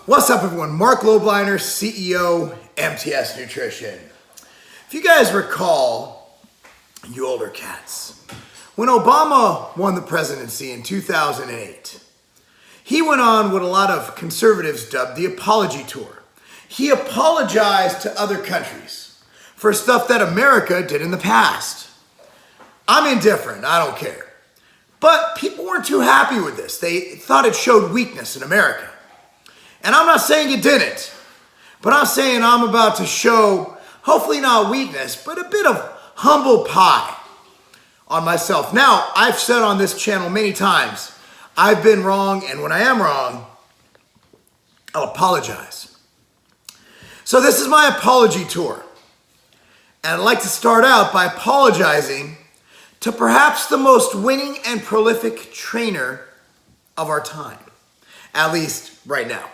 What's up, everyone? Marc Lobliner, CEO, MTS Nutrition. If you guys recall, you older cats, when Obama won the presidency in 2008, he went on what a lot of conservatives dubbed the apology tour. He apologized to other countries for stuff that America did in the past. I'm indifferent, I don't care. But people weren't too happy with this. They thought it showed weakness in America. And I'm not saying it didn't, but I'm saying I'm about to show, hopefully not weakness, but a bit of humble pie on myself. Now, I've said on this channel many times, I've been wrong, and when I am wrong, I'll apologize. So this is my apology tour. And I'd like to start out by apologizing to perhaps the most winning and prolific trainer of our time, at least right now.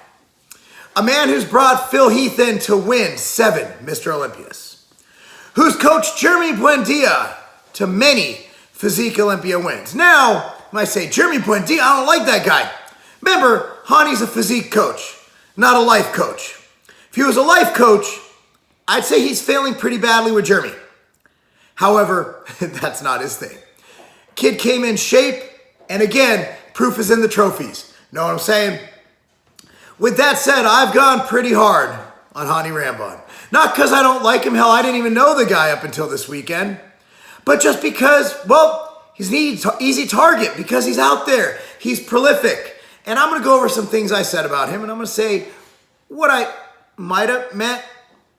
A man who's brought Phil Heath in to win 7 Mr. Olympias, who's coached Jeremy Buendia to many Physique Olympia wins. Now, when I say Jeremy Buendia, I don't like that guy. Remember, Hany's a physique coach, not a life coach. If he was a life coach, I'd say he's failing pretty badly with Jeremy. However, that's not his thing. Kid came in shape, and again, proof is in the trophies. Know what I'm saying? With that said, I've gone pretty hard on Hany Rambod. Not because I don't like him. Hell, I didn't even know the guy up until this weekend. But just because, well, he's an easy target because he's out there. He's prolific. And I'm going to go over some things I said about him, and I'm going to say what I might have meant,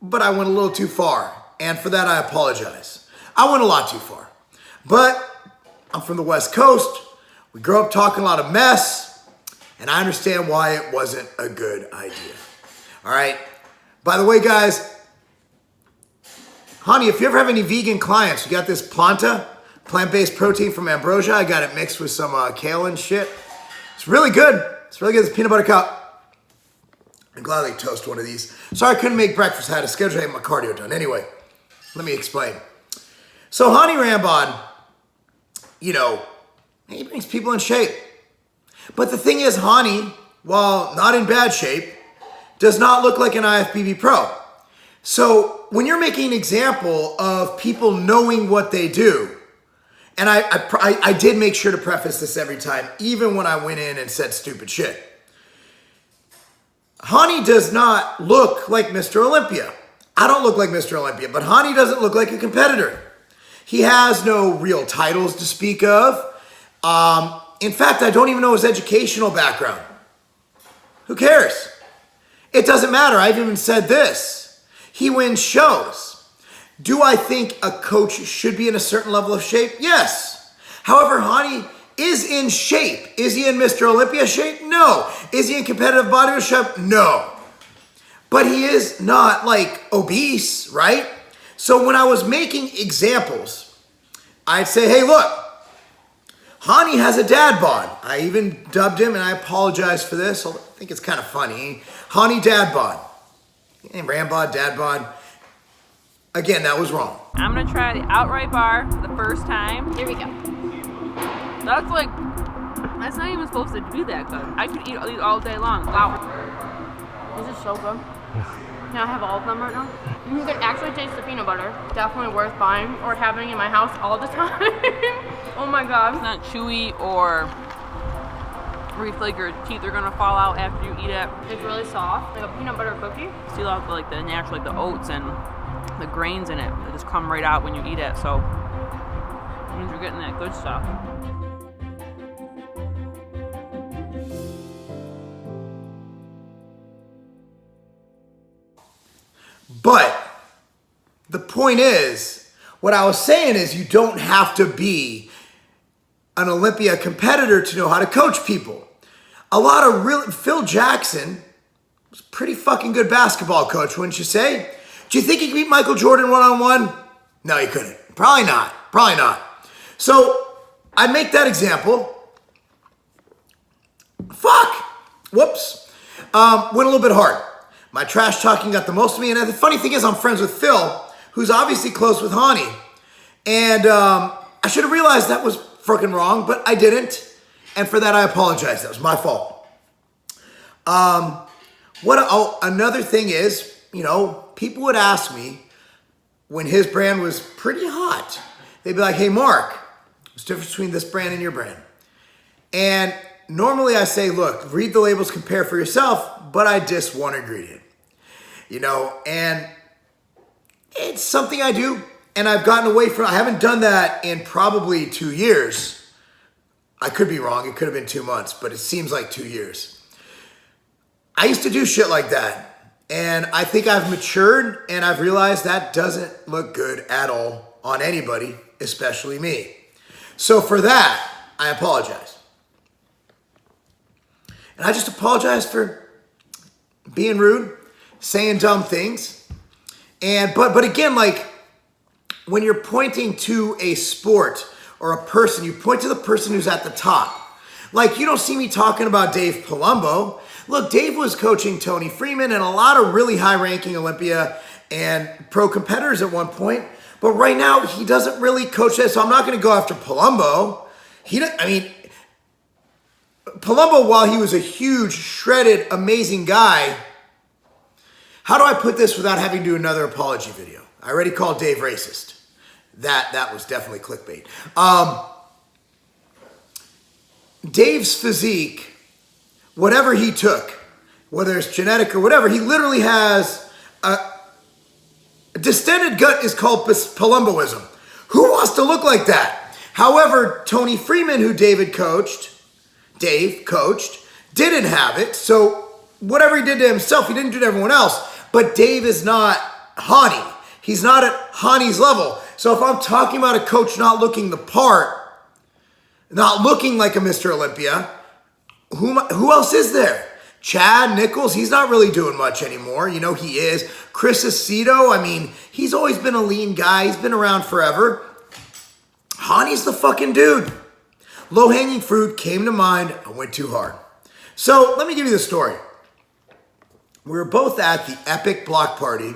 but I went a little too far. And for that, I apologize. I went a lot too far. But I'm from the West Coast. We grew up talking a lot of mess. And I understand why it wasn't a good idea. All right. By the way, guys, Hany, if you ever have any vegan clients, you got this Planta, plant-based protein from Ambrosia. I got it mixed with some kale and shit. It's really good. It's really good. It's peanut butter cup. I'm gladly toast one of these. Sorry I couldn't make breakfast. I had a schedule to get my cardio done. Anyway, let me explain. So Hany Rambod, you know, he brings people in shape. But the thing is, Hany, while not in bad shape, does not look like an IFBB pro. So when you're making an example of people knowing what they do, and I did make sure to preface this every time, even when I went in and said stupid shit. Hany does not look like Mr. Olympia. I don't look like Mr. Olympia, but Hany doesn't look like a competitor. He has no real titles to speak of. In fact, I don't even know his educational background. Who cares? It doesn't matter. I've even said this. He wins shows. Do I think a coach should be in a certain level of shape? Yes. However, Hany is in shape. Is he in Mr. Olympia shape? No. Is he in competitive bodybuilding shape? No. But he is not like obese, right? So when I was making examples, I'd say, hey, look, Hany has a dad bod. I even dubbed him, and I apologize for this. I think it's kind of funny. Hany dad bod. Rambod, dad bod. Again, that was wrong. I'm gonna try the outright bar for the first time. Here we go. That's that's not even supposed to be that good. I could eat these all day long. Wow. This is so good. Can I have all of them right now? You can actually taste the peanut butter. Definitely worth buying or having in my house all the time. Oh my god. It's not chewy or where you feel like your teeth are gonna fall out after you eat it. It's really soft, like a peanut butter cookie. Still have like the natural, like the oats and the grains in it. They just come right out when you eat it. So it means you're getting that good stuff. But the point is, what I was saying is you don't have to be an Olympia competitor to know how to coach people. A lot of Phil Jackson was a pretty fucking good basketball coach, wouldn't you say? Do you think he could beat Michael Jordan one-on-one? No, he couldn't. Probably not. Probably not. So I'd make that example. Fuck. Whoops. Went a little bit hard. My trash talking got the most of me. And the funny thing is I'm friends with Phil, who's obviously close with Hany. And I should have realized that was freaking wrong, but I didn't. And for that, I apologize. That was my fault. Another thing is, people would ask me when his brand was pretty hot. They'd be like, hey, Marc, what's the difference between this brand and your brand? And normally I say, look, read the labels, compare for yourself, but I diss one ingredient. And it's something I do, and I've gotten away from. I haven't done that in probably 2 years. I could be wrong. It could have been 2 months, but it seems like 2 years. I used to do shit like that, and I think I've matured, and I've realized that doesn't look good at all on anybody, especially me. So for that, I apologize. And I just apologize for being rude, saying dumb things. But again, like when you're pointing to a sport or a person, you point to the person who's at the top. Like you don't see me talking about Dave Palumbo. Look, Dave was coaching Tony Freeman and a lot of really high-ranking Olympia and pro competitors at one point. But right now, he doesn't really coach that, so I'm not going to go after Palumbo. Palumbo, while he was a huge, shredded, amazing guy, how do I put this without having to do another apology video? I already called Dave racist. That was definitely clickbait. Dave's physique, whatever he took, whether it's genetic or whatever, he literally has a distended gut is called Palumboism. Who wants to look like that? However, Tony Freeman, who Dave coached, didn't have it. So whatever he did to himself, he didn't do to everyone else. But Dave is not Hany. He's not at Hany's level. So if I'm talking about a coach not looking the part, not looking like a Mr. Olympia, who else is there? Chad Nichols, he's not really doing much anymore. He is. Chris Aceto, he's always been a lean guy. He's been around forever. Hany's the fucking dude. Low-hanging fruit came to mind. I went too hard. So let me give you the story. We were both at the Epic Block Party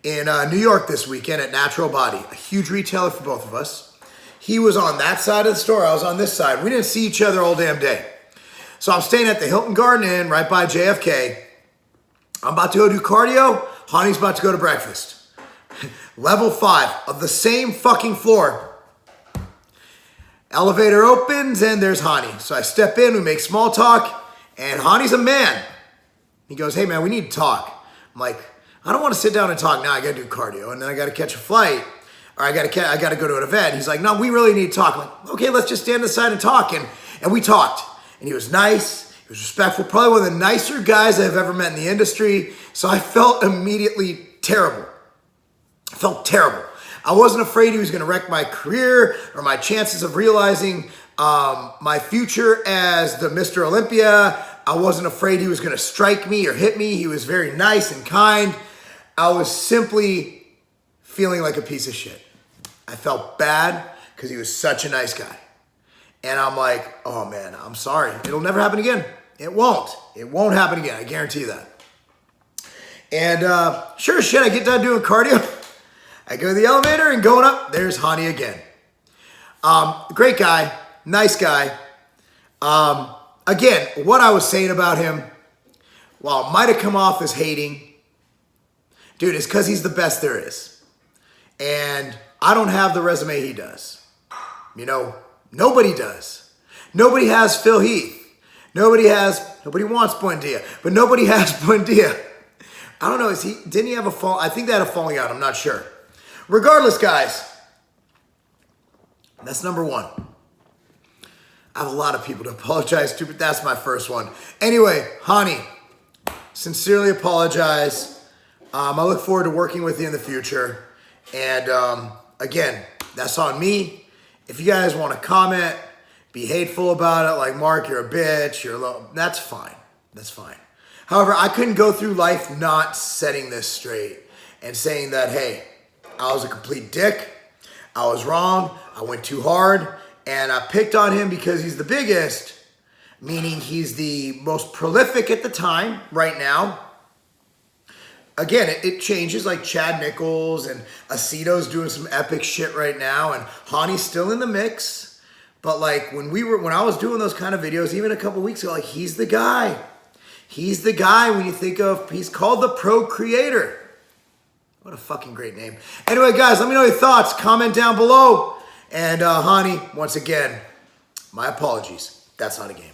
in New York this weekend at Natural Body, a huge retailer for both of us. He was on that side of the store. I was on this side. We didn't see each other all damn day. So I'm staying at the Hilton Garden Inn right by JFK. I'm about to go do cardio. Hany's about to go to breakfast. Level 5 of the same fucking floor. Elevator opens and there's Hany. So I step in, we make small talk, and Hany's a man. He goes, hey man, we need to talk. I'm like, I don't want to sit down and talk now. I got to do cardio, and then I got to catch a flight, or I got to go to an event. He's like, no, we really need to talk. I'm like, okay, let's just stand aside and talk. And we talked. And he was nice. He was respectful. Probably one of the nicer guys I've ever met in the industry. So I felt immediately terrible. I felt terrible. I wasn't afraid he was going to wreck my career or my chances of realizing my future as the Mr. Olympia. I wasn't afraid he was going to strike me or hit me. He was very nice and kind. I was simply feeling like a piece of shit. I felt bad because he was such a nice guy. And I'm like, oh man, I'm sorry. It'll never happen again. It won't. It won't happen again. I guarantee you that. And sure as shit, I get done doing cardio. I go to the elevator and going up, there's Hany again. Great guy, nice guy. Again, what I was saying about him, while it might have come off as hating, dude, it's because he's the best there is. And I don't have the resume he does. Nobody does. Nobody has Phil Heath. Nobody wants Buendia, but nobody has Buendia. I don't know, didn't he have a fall? I think they had a falling out, I'm not sure. Regardless, guys, that's number one. I have a lot of people to apologize to, but that's my first one. Anyway, Hany, sincerely apologize. I look forward to working with you in the future. And again, that's on me. If you guys want to comment, be hateful about it, like Marc, you're a bitch, that's fine. That's fine. However, I couldn't go through life not setting this straight and saying that, hey, I was a complete dick. I was wrong. I went too hard. And I picked on him because he's the biggest, meaning he's the most prolific at the time right now. Again, it changes, like Chad Nichols and Aceto's doing some epic shit right now, and Hany's still in the mix. But like when I was doing those kind of videos, even a couple weeks ago, like he's the guy. He's the guy when you think of, he's called the Procreator. What a fucking great name. Anyway, guys, let me know your thoughts. Comment down below. And Hany, once again, my apologies. That's not a game.